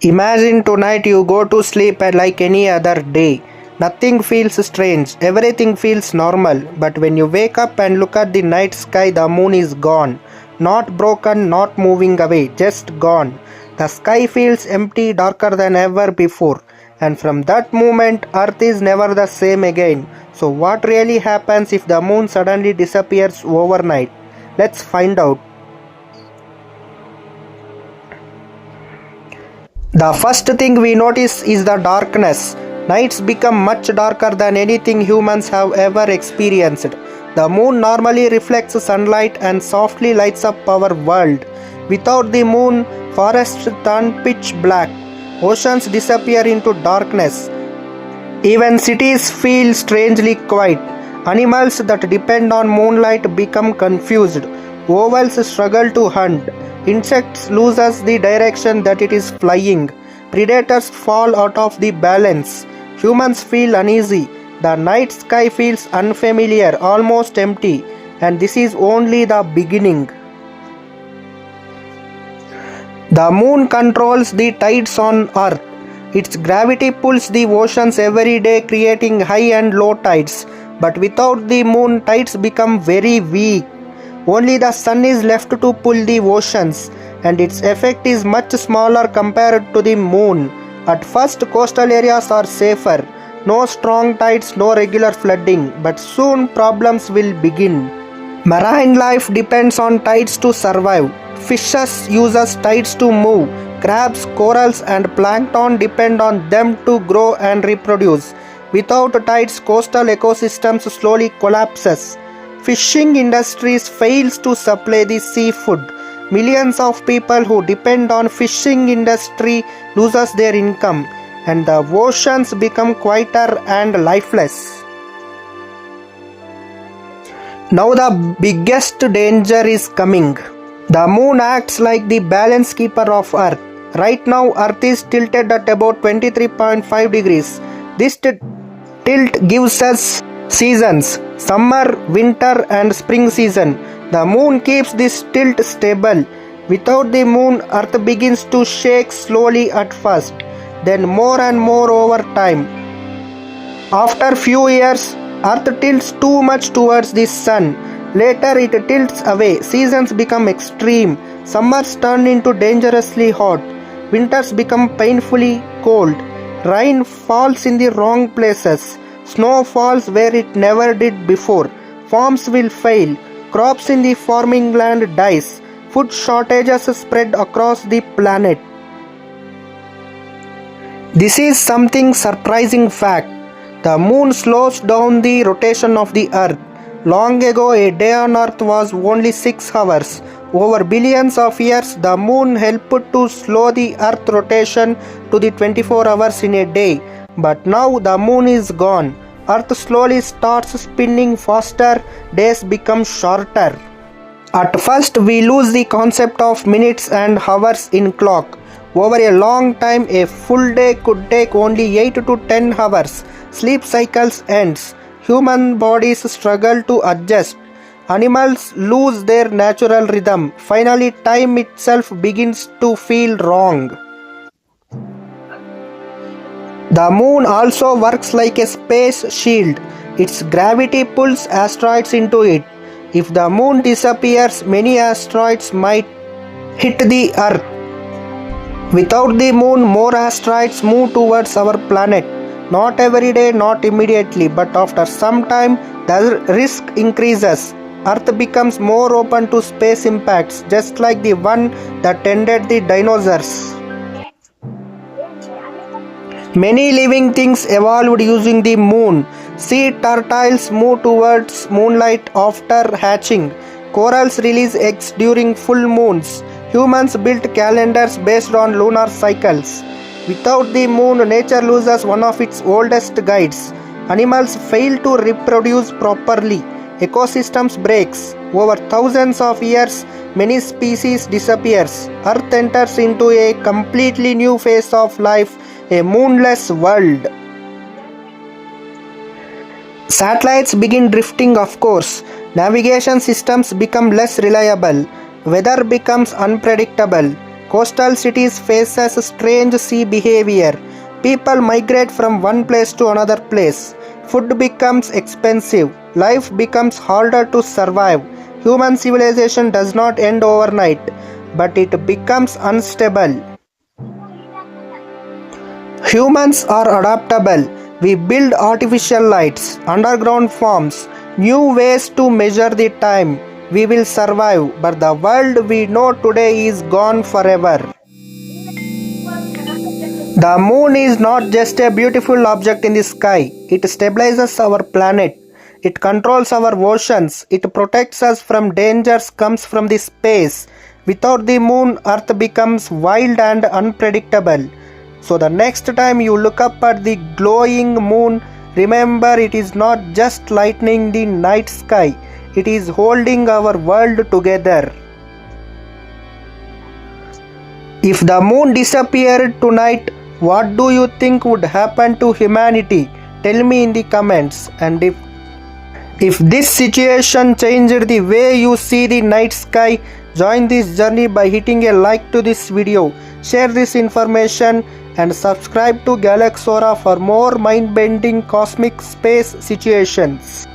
Imagine tonight you go to sleep like any other day. Nothing feels strange, everything feels normal. But when you wake up and look at the night sky, the moon is gone. Not broken, not moving away, just gone. The sky feels empty, darker than ever before. And from that moment, Earth is never the same again. So, what really happens if the moon suddenly disappears overnight? Let's find out. The first thing we notice is the darkness. Nights become much darker than anything humans have ever experienced. The moon normally reflects sunlight and softly lights up our world. Without the moon, forests turn pitch black. Oceans disappear into darkness. Even cities feel strangely quiet. Animals that depend on moonlight become confused. Owls struggle to hunt. Insects loses the direction that it is flying. Predators fall out of the balance. Humans feel uneasy. The night sky feels unfamiliar, almost empty, and this is only the beginning. The moon controls the tides on Earth. Its gravity pulls the oceans every day, creating high and low tides. But without the moon, tides become very weak. Only the sun is left to pull the oceans, and its effect is much smaller compared to the moon. At first, coastal areas are safer. No strong tides, no regular flooding, but soon problems will begin. Marine life depends on tides to survive. Fishes uses tides to move. Crabs, corals and plankton depend on them to grow and reproduce. Without tides, coastal ecosystems slowly collapses. Fishing industries fails to supply the seafood. Millions of people who depend on fishing industry loses their income, and the oceans become quieter and lifeless. Now the biggest danger is coming. The moon acts like the balance keeper of Earth. Right now Earth is tilted at about 23.5 degrees. This tilt gives us seasons: summer, winter and spring season. The moon keeps this tilt stable. Without the moon, Earth begins to shake slowly at first, then more and more over time. After few years, Earth tilts too much towards the sun. Later it tilts away. Seasons become extreme. Summers turn into dangerously hot. Winters become painfully cold. Rain falls in the wrong places. Snow falls where it never did before. Farms will fail. Crops in the farming land dies. Food shortages spread across the planet. This is something surprising fact. The moon slows down the rotation of the earth. Long ago, a day on earth was only 6 hours. Over billions of years, the moon helped to slow the earth rotation to the 24 hours in a day. But now the moon is gone. Earth slowly starts spinning faster, days become shorter. At first we lose the concept of minutes and hours in clock. Over a long time, a full day could take only 8 to 10 hours. Sleep cycles ends. Human bodies struggle to adjust. Animals lose their natural rhythm. Finally, time itself begins to feel wrong. The moon also works like a space shield. Its gravity pulls asteroids into it. If the moon disappears, many asteroids might hit the earth. Without the moon, more asteroids move towards our planet. Not every day, not immediately, but after some time, the risk increases. Earth becomes more open to space impacts, just like the one that ended the dinosaurs. Many living things evolved using the moon. Sea turtles move towards moonlight after hatching. Corals release eggs during full moons. Humans built calendars based on lunar cycles. Without the moon, nature loses one of its oldest guides. Animals fail to reproduce properly. Ecosystems breaks. Over thousands of years, many species disappears. Earth enters into a completely new phase of life, a moonless world. Satellites begin drifting, of course. Navigation systems become less reliable. Weather becomes unpredictable. Coastal cities faces strange sea behavior. People migrate from one place to another place. Food becomes expensive. Life becomes harder to survive. Human civilization does not end overnight, but it becomes unstable. Humans are adaptable. We build artificial lights, underground farms, new ways to measure the time. We will survive, but the world we know today is gone forever. The moon is not just a beautiful object in the sky, it stabilizes our planet. It controls our oceans. It protects us from dangers comes from the space. Without the moon, Earth becomes wild and unpredictable. So the next time you look up at the glowing moon, remember it is not just lightening the night sky. It is holding our world together. If the moon disappeared tonight, what do you think would happen to humanity? Tell me in the comments. And if this situation changed the way you see the night sky, join this journey by hitting a like to this video, share this information and subscribe to Galaxora for more mind-bending cosmic space situations.